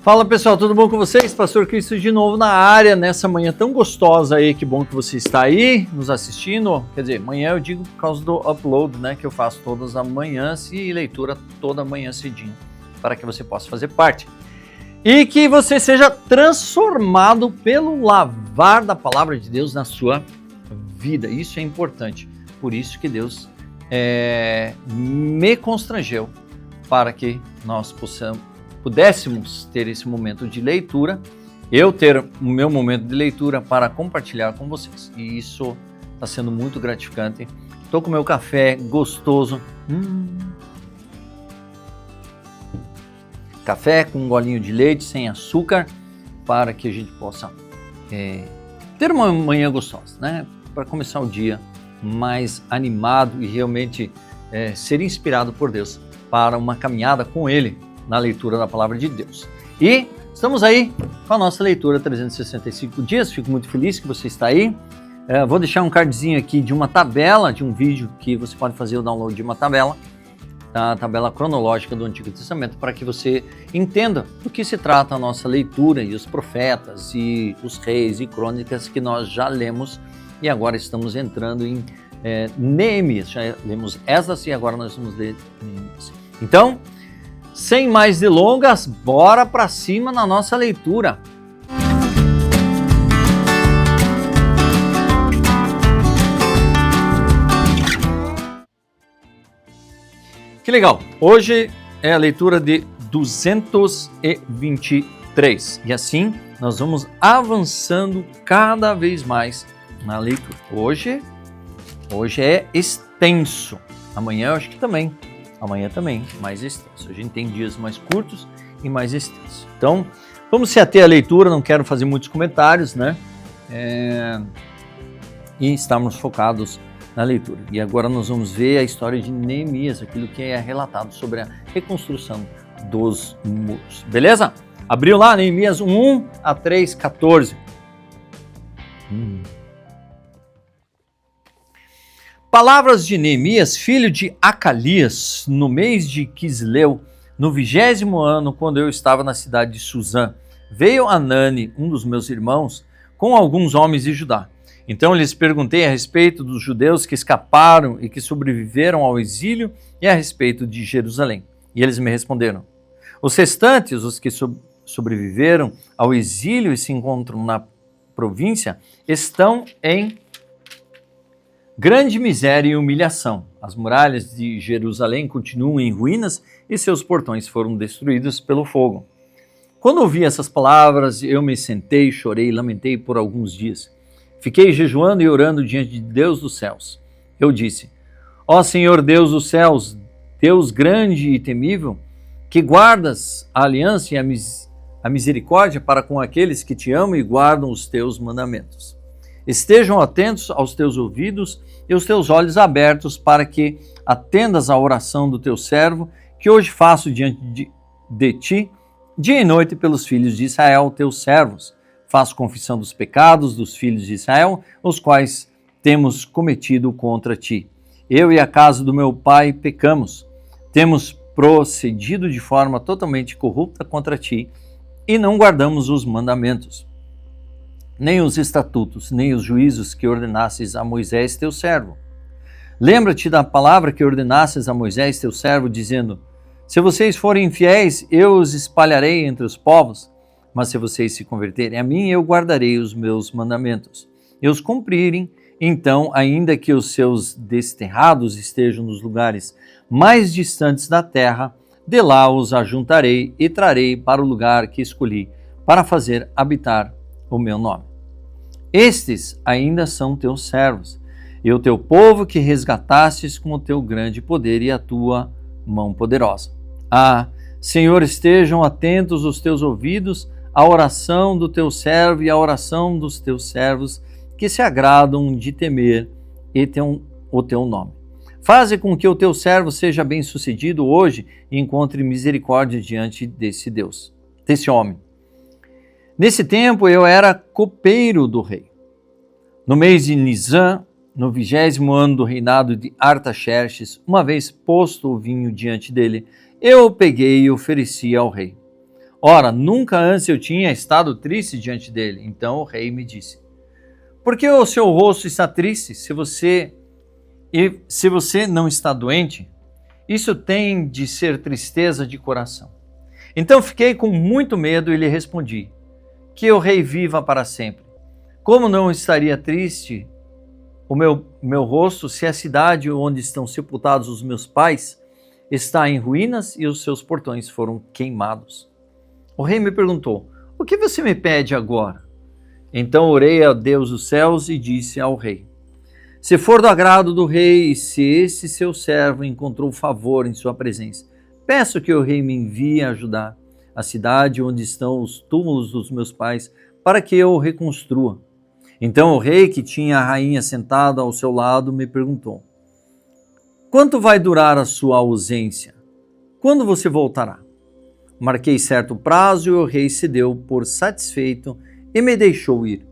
Fala pessoal, tudo bom com vocês? Pastor Cristo de novo na área, nessa manhã tão gostosa aí, que bom que você está aí nos assistindo. Quer dizer, manhã eu digo por causa do upload, né, que eu faço todas as manhãs e leitura toda manhã cedinho, para que você possa fazer parte. E que você seja transformado pelo lavar da palavra de Deus na sua vida. Isso é importante. Por isso que Deus me constrangeu para que nós pudéssemos ter esse momento de leitura, eu ter o meu momento de leitura para compartilhar com vocês. E isso está sendo muito gratificante. Estou com meu café gostoso. Café com um golinho de leite, sem açúcar, para que a gente possa ter uma manhã gostosa, né? Para começar o dia mais animado e realmente ser inspirado por Deus para uma caminhada com Ele na leitura da palavra de Deus. E estamos aí com a nossa leitura 365 dias, fico muito feliz que você está aí. Vou deixar um cardzinho aqui de uma tabela, de um vídeo que você pode fazer o download de uma tabela, a tabela cronológica do Antigo Testamento, para que você entenda do que se trata a nossa leitura e os profetas e os reis e crônicas que nós já lemos e agora estamos entrando em Neemias. Já lemos Esdras e agora nós vamos ler Neemias. Então, sem mais delongas, bora para cima na nossa leitura. Que legal! Hoje é a leitura de 223 e assim nós vamos avançando cada vez mais na leitura. Hoje é extenso, amanhã eu acho que também. Amanhã também, mais extenso. A gente tem dias mais curtos e mais extensos. Então, vamos se ater à leitura, não quero fazer muitos comentários, né? E estamos focados na leitura. E agora nós vamos ver a história de Neemias, aquilo que é relatado sobre a reconstrução dos muros. Beleza? Abriu lá, Neemias 1 a 3, 14. Palavras de Neemias, filho de Acalias, no mês de Quisleu, no 20º ano, quando eu estava na cidade de Suzã, veio Anani, um dos meus irmãos, com alguns homens de Judá. Então lhes perguntei a respeito dos judeus que escaparam e que sobreviveram ao exílio e a respeito de Jerusalém. E eles me responderam: os restantes, os que sobreviveram ao exílio e se encontram na província, estão em grande miséria e humilhação. As muralhas de Jerusalém continuam em ruínas e seus portões foram destruídos pelo fogo. Quando ouvi essas palavras, eu me sentei, chorei e lamentei por alguns dias. Fiquei jejuando e orando diante de Deus dos céus. Eu disse: ó Senhor Deus dos céus, Deus grande e temível, que guardas a aliança e a misericórdia para com aqueles que te amam e guardam os teus mandamentos. Estejam atentos aos teus ouvidos e os teus olhos abertos para que atendas à oração do teu servo, que hoje faço diante de ti, dia e noite pelos filhos de Israel, teus servos. Faço confissão dos pecados dos filhos de Israel, os quais temos cometido contra ti. Eu e a casa do meu pai pecamos. Temos procedido de forma totalmente corrupta contra ti e não guardamos os mandamentos, nem os estatutos, nem os juízos que ordenasses a Moisés, teu servo. Lembra-te da palavra que ordenasses a Moisés, teu servo, dizendo: se vocês forem infiéis, eu os espalharei entre os povos, mas se vocês se converterem a mim, eu guardarei os meus mandamentos. E os cumprirem, então, ainda que os seus desterrados estejam nos lugares mais distantes da terra, de lá os ajuntarei e trarei para o lugar que escolhi, para fazer habitar o meu nome. Estes ainda são teus servos, e o teu povo que resgatastes com o teu grande poder e a tua mão poderosa. Ah, Senhor, estejam atentos os teus ouvidos à oração do teu servo e à oração dos teus servos que se agradam de temer o teu nome. Faze com que o teu servo seja bem-sucedido hoje e encontre misericórdia diante desse Deus, desse homem. Nesse tempo eu era copeiro do rei. No mês de Nisan, no 20º ano do reinado de Artaxerxes, uma vez posto o vinho diante dele, eu o peguei e ofereci ao rei. Ora, nunca antes eu tinha estado triste diante dele. Então o rei me disse: por que o seu rosto está triste se você não está doente? Isso tem de ser tristeza de coração. Então fiquei com muito medo e lhe respondi: que o rei viva para sempre. Como não estaria triste o meu rosto se a cidade onde estão sepultados os meus pais está em ruínas e os seus portões foram queimados? O rei me perguntou: o que você me pede agora? Então orei a Deus dos céus e disse ao rei: se for do agrado do rei e se esse seu servo encontrou favor em sua presença, peço que o rei me envie ajudar a cidade onde estão os túmulos dos meus pais para que eu o reconstrua. Então o rei, que tinha a rainha sentada ao seu lado, me perguntou: quanto vai durar a sua ausência? Quando você voltará? Marquei certo prazo e o rei se deu por satisfeito e me deixou ir.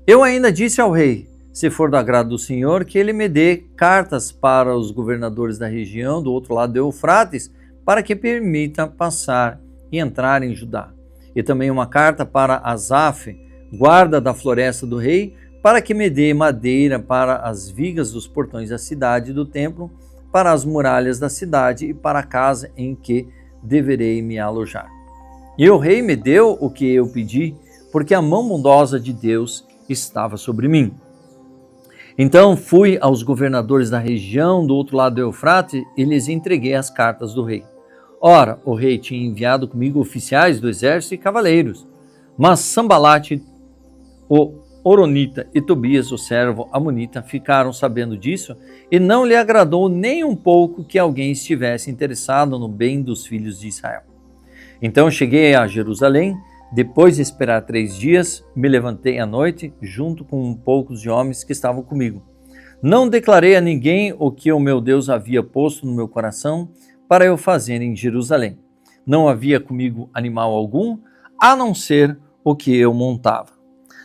Eu ainda disse ao rei: se for do agrado do Senhor, que ele me dê cartas para os governadores da região do outro lado do Eufrates, para que permita passar e entrar em Judá. E também uma carta para Asaf, guarda da floresta do rei, para que me dê madeira para as vigas dos portões da cidade e do templo, para as muralhas da cidade e para a casa em que deverei me alojar. E o rei me deu o que eu pedi, porque a mão bondosa de Deus estava sobre mim. Então fui aos governadores da região do outro lado do Eufrates e lhes entreguei as cartas do rei. Ora, o rei tinha enviado comigo oficiais do exército e cavaleiros, mas Sambalate, o Horonita, e Tobias, o servo amonita, ficaram sabendo disso e não lhe agradou nem um pouco que alguém estivesse interessado no bem dos filhos de Israel. Então cheguei a Jerusalém. Depois de esperar 3 dias, me levantei à noite, junto com poucos de homens que estavam comigo. Não declarei a ninguém o que o meu Deus havia posto no meu coração para eu fazer em Jerusalém. Não havia comigo animal algum, a não ser o que eu montava.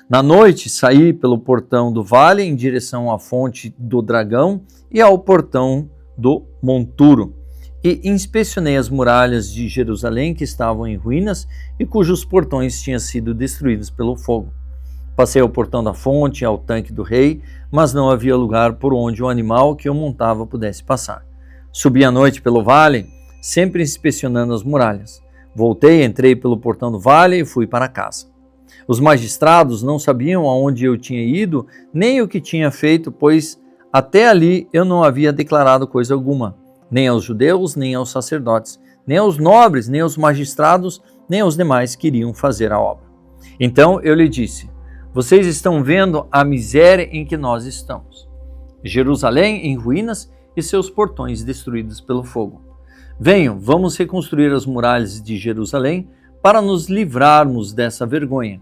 Na noite, saí pelo portão do vale em direção à fonte do dragão e ao portão do monturo, e inspecionei as muralhas de Jerusalém que estavam em ruínas e cujos portões tinham sido destruídos pelo fogo. Passei ao portão da fonte e ao tanque do rei, mas não havia lugar por onde o animal que eu montava pudesse passar. Subi à noite pelo vale, sempre inspecionando as muralhas. Voltei, entrei pelo portão do vale e fui para casa. Os magistrados não sabiam aonde eu tinha ido, nem o que tinha feito, pois até ali eu não havia declarado coisa alguma, nem aos judeus, nem aos sacerdotes, nem aos nobres, nem aos magistrados, nem aos demais que iriam fazer a obra. Então eu lhe disse: vocês estão vendo a miséria em que nós estamos. Jerusalém em ruínas e seus portões destruídos pelo fogo. Venham, vamos reconstruir as muralhas de Jerusalém para nos livrarmos dessa vergonha.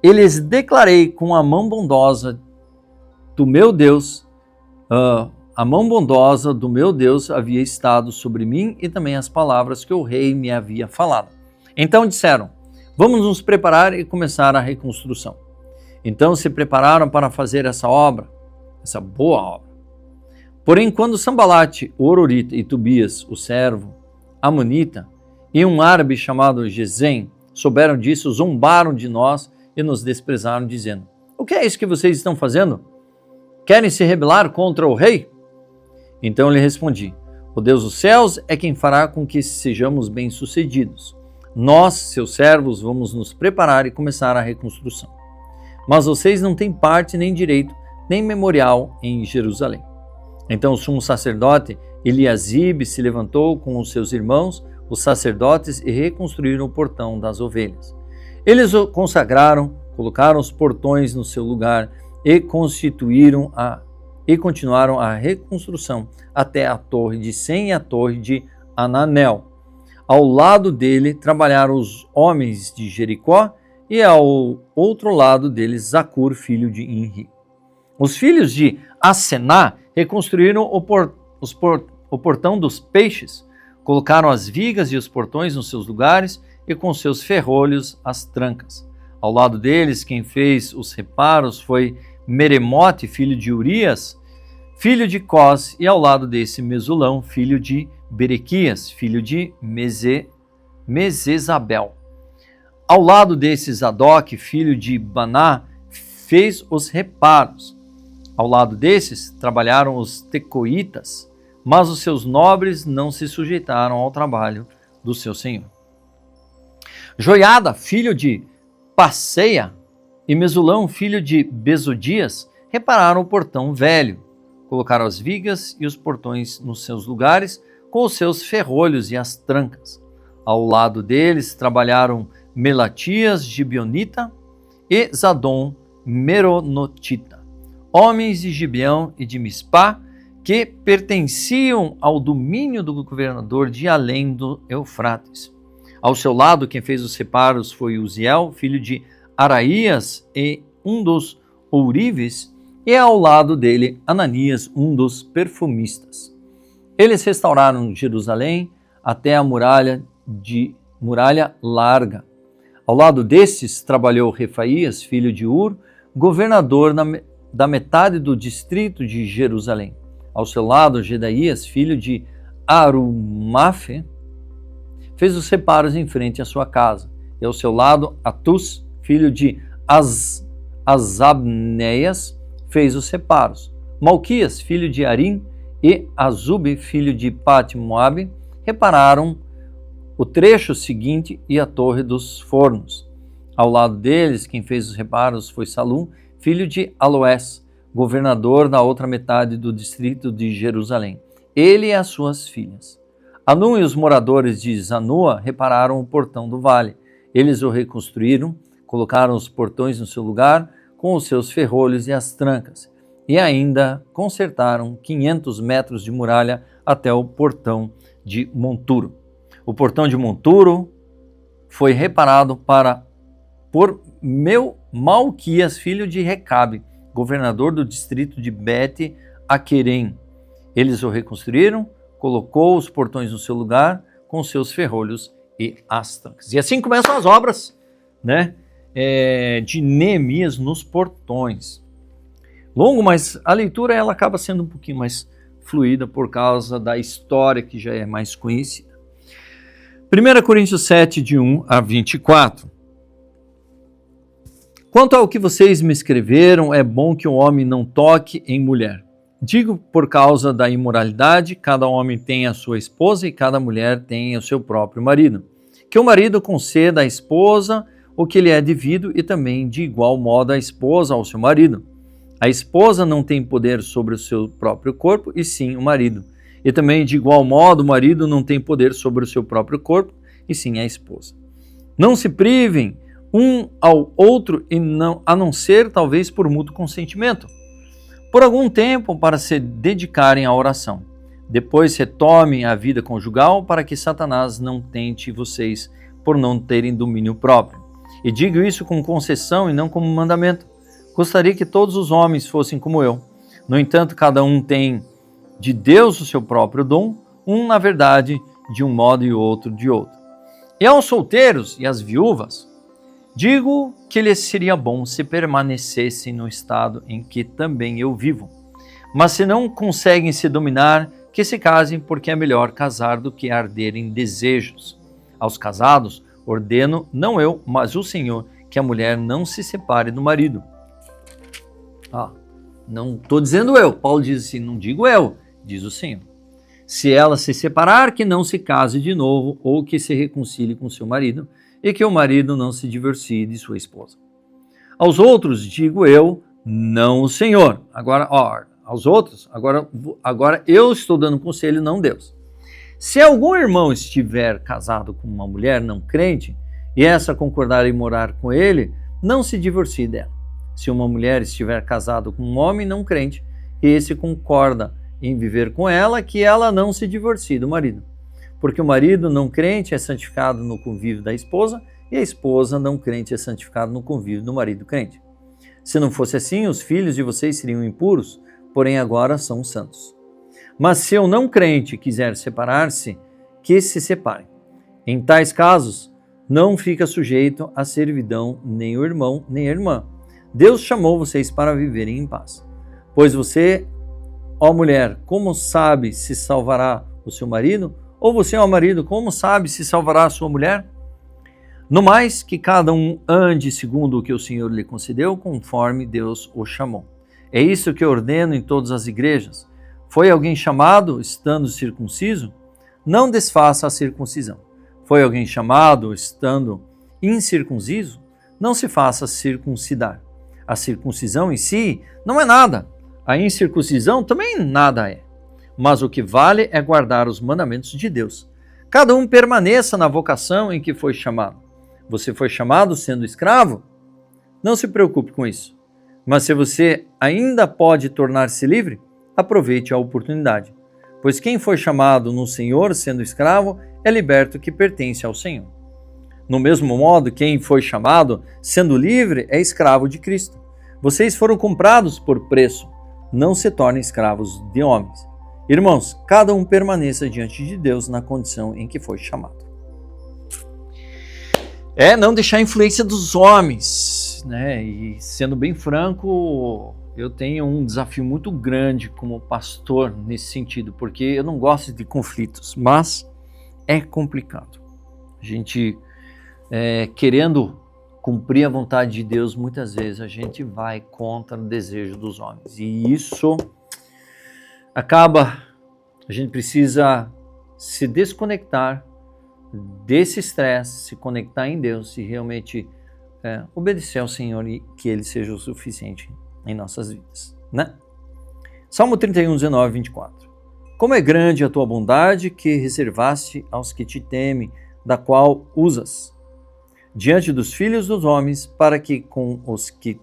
E lhes declarei com a mão bondosa do meu Deus, a mão bondosa do meu Deus havia estado sobre mim e também as palavras que o rei me havia falado. Então disseram: vamos nos preparar e começar a reconstrução. Então se prepararam para fazer essa obra, essa boa obra. Porém, quando Sambalate, o Hororita, e Tobias, o servo amonita, e um árabe chamado Gesem souberam disso, zombaram de nós e nos desprezaram, dizendo: o que é isso que vocês estão fazendo? Querem se rebelar contra o rei? Então lhe respondi: o Deus dos céus é quem fará com que sejamos bem-sucedidos. Nós, seus servos, vamos nos preparar e começar a reconstrução. Mas vocês não têm parte, nem direito, nem memorial em Jerusalém. Então o sumo sacerdote Eliasibe se levantou com os seus irmãos, os sacerdotes, e reconstruíram o portão das ovelhas. Eles o consagraram, colocaram os portões no seu lugar e continuaram a reconstrução até a torre de Sem e a torre de Ananel. Ao lado dele trabalharam os homens de Jericó e ao outro lado deles Zacur, filho de Inri. Os filhos de Asená reconstruíram o portão dos peixes, colocaram as vigas e os portões nos seus lugares e com seus ferrolhos as trancas. Ao lado deles, quem fez os reparos foi Meremote, filho de Urias, filho de Cós, e ao lado desse Mesulão, filho de Berequias, filho de Mesezabel. Ao lado desse, Zadok, filho de Baná, fez os reparos. Ao lado desses, trabalharam os tecoitas, mas os seus nobres não se sujeitaram ao trabalho do seu senhor. Joiada, filho de Passeia, e Mesulão, filho de Besodias, repararam o portão velho, colocaram as vigas e os portões nos seus lugares, com os seus ferrolhos e as trancas. Ao lado deles trabalharam Melatias, Gibionita, e Zadom, Meronotita, homens de Gibeão e de Mispá, que pertenciam ao domínio do governador de além do Eufrates. Ao seu lado, quem fez os reparos foi Uziel, filho de Araías, e um dos ourives, e ao lado dele Ananias, um dos perfumistas. Eles restauraram Jerusalém até a muralha larga. Ao lado destes trabalhou Refaías, filho de Ur, governador da metade do distrito de Jerusalém. Ao seu lado, Gedaías, filho de Arumafe, fez os reparos em frente à sua casa. E ao seu lado, Atus, filho de Azabneias, fez os reparos. Malquias, filho de Arim, e Azube, filho de Pat-Moabe, repararam o trecho seguinte e a torre dos fornos. Ao lado deles, quem fez os reparos foi Salum, filho de Aloés, governador da outra metade do distrito de Jerusalém. Ele e as suas filhas. Anum e os moradores de Zanua repararam o portão do vale. Eles o reconstruíram, colocaram os portões no seu lugar, com os seus ferrolhos e as trancas, e ainda consertaram 500 metros de muralha até o portão de Monturo. O portão de Monturo foi reparado por Malquias, filho de Recabe, governador do distrito de Bet-Aquerem. Eles o reconstruíram, colocou os portões no seu lugar, com seus ferrolhos e as trancas. E assim começam as obras, né, de Neemias nos portões. Longo, mas a leitura ela acaba sendo um pouquinho mais fluida por causa da história que já é mais conhecida. 1 Coríntios 7, de 1 a 24. Quanto ao que vocês me escreveram, é bom que o homem não toque em mulher. Digo por causa da imoralidade, cada homem tem a sua esposa e cada mulher tem o seu próprio marido. Que o marido conceda à esposa o que lhe é devido e também de igual modo a esposa ao seu marido. A esposa não tem poder sobre o seu próprio corpo, e sim o marido. E também de igual modo o marido não tem poder sobre o seu próprio corpo, e sim a esposa. Não se privem um ao outro, a não ser talvez por mútuo consentimento, por algum tempo para se dedicarem à oração. Depois retomem a vida conjugal para que Satanás não tente vocês por não terem domínio próprio. E digo isso com concessão e não como mandamento. Gostaria que todos os homens fossem como eu. No entanto, cada um tem de Deus o seu próprio dom, um na verdade de um modo e o outro de outro. E aos solteiros e às viúvas, digo que lhes seria bom se permanecessem no estado em que também eu vivo. Mas se não conseguem se dominar, que se casem, porque é melhor casar do que arder em desejos. Aos casados, ordeno, não eu, mas o Senhor, que a mulher não se separe do marido. Não estou dizendo eu, Paulo diz assim, não digo eu, diz o Senhor. Se ela se separar, que não se case de novo, ou que se reconcilie com seu marido, e que o marido não se divorcie de sua esposa. Aos outros digo eu, não o Senhor. Agora, aos outros, agora eu estou dando conselho, não Deus. Se algum irmão estiver casado com uma mulher não crente, e essa concordar em morar com ele, não se divorcie dela. Se uma mulher estiver casada com um homem não crente, e esse concorda em viver com ela, que ela não se divorcie do marido. Porque o marido não crente é santificado no convívio da esposa, e a esposa não crente é santificada no convívio do marido crente. Se não fosse assim, os filhos de vocês seriam impuros, porém agora são santos. Mas se o não crente quiser separar-se, que se separe. Em tais casos, não fica sujeito à servidão nem o irmão, nem a irmã. Deus chamou vocês para viverem em paz. Pois você, ó mulher, como sabe se salvará o seu marido? Ou você, ó marido, como sabe se salvará a sua mulher? No mais, que cada um ande segundo o que o Senhor lhe concedeu, conforme Deus o chamou. É isso que eu ordeno em todas as igrejas. Foi alguém chamado, estando circunciso? Não desfaça a circuncisão. Foi alguém chamado, estando incircunciso? Não se faça circuncidar. A circuncisão em si não é nada. A incircuncisão também nada é. Mas o que vale é guardar os mandamentos de Deus. Cada um permaneça na vocação em que foi chamado. Você foi chamado sendo escravo? Não se preocupe com isso. Mas se você ainda pode tornar-se livre, aproveite a oportunidade. Pois quem foi chamado no Senhor sendo escravo é liberto que pertence ao Senhor. No mesmo modo, quem foi chamado sendo livre é escravo de Cristo. Vocês foram comprados por preço. Não se tornem escravos de homens. Irmãos, cada um permaneça diante de Deus na condição em que foi chamado. Não deixar a influência dos homens, né? E sendo bem franco, eu tenho um desafio muito grande como pastor nesse sentido, porque eu não gosto de conflitos, mas é complicado. A gente, querendo cumprir a vontade de Deus, muitas vezes a gente vai contra o desejo dos homens. E isso a gente precisa se desconectar desse estresse, se conectar em Deus e realmente obedecer ao Senhor e que Ele seja o suficiente em nossas vidas, né? Salmo 31, 19, 24. Como é grande a tua bondade que reservaste aos que te temem, da qual usas diante dos filhos dos homens, para que com os que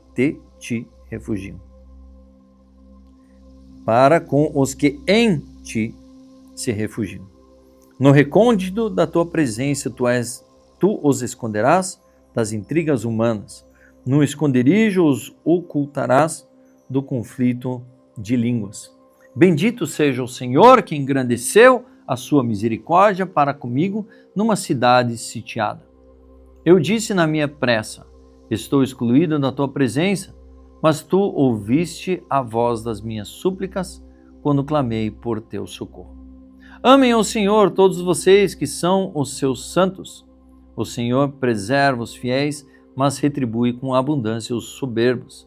te refugiam. Para com os que em ti se refugiam. No recôndito da tua presença tu os esconderás das intrigas humanas. No esconderijo os ocultarás do conflito de línguas. Bendito seja o Senhor que engrandeceu a sua misericórdia para comigo numa cidade sitiada. Eu disse na minha pressa, estou excluído da tua presença, mas tu ouviste a voz das minhas súplicas quando clamei por teu socorro. Amem ao Senhor todos vocês que são os seus santos. O Senhor preserva os fiéis, mas retribui com abundância os soberbos.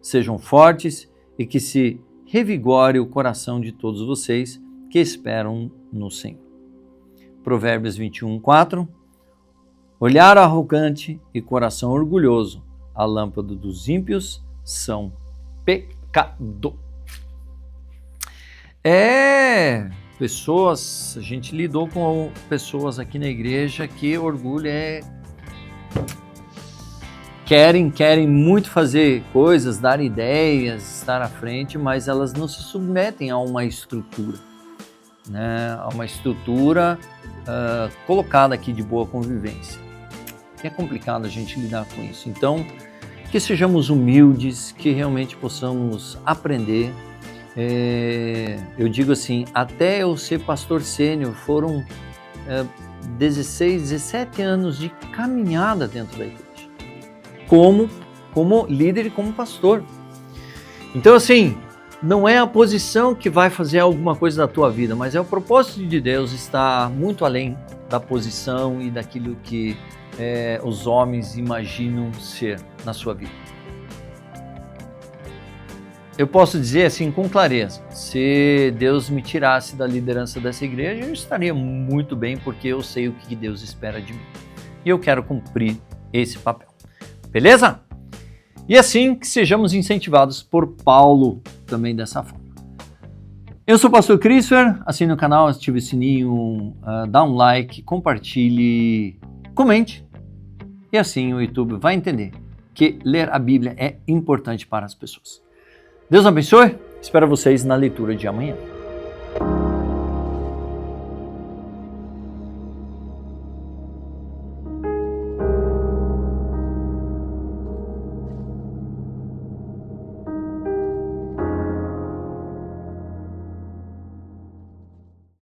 Sejam fortes e que se revigore o coração de todos vocês que esperam no Senhor. Provérbios 21, 4. Olhar arrogante e coração orgulhoso, a lâmpada dos ímpios são pecado. A gente lidou com pessoas aqui na igreja que orgulho querem muito fazer coisas, dar ideias, estar à frente, mas elas não se submetem a uma estrutura, né? A uma estrutura colocada aqui de boa convivência. É complicado a gente lidar com isso. Então, que sejamos humildes, que realmente possamos aprender. Eu digo assim, até eu ser pastor sênior, foram 16, 17 anos de caminhada dentro da igreja, como líder e como pastor. Então assim, não é a posição que vai fazer alguma coisa da tua vida, mas é o propósito de Deus estar muito além da posição e daquilo que os homens imaginam ser na sua vida. Eu posso dizer assim com clareza, se Deus me tirasse da liderança dessa igreja, eu estaria muito bem, porque eu sei o que Deus espera de mim. E eu quero cumprir esse papel. Beleza? E assim que sejamos incentivados por Paulo também dessa forma. Eu sou o pastor Christopher, assine o canal, ative o sininho, dá um like, compartilhe, comente. E assim o YouTube vai entender que ler a Bíblia é importante para as pessoas. Deus abençoe, espero vocês na leitura de amanhã.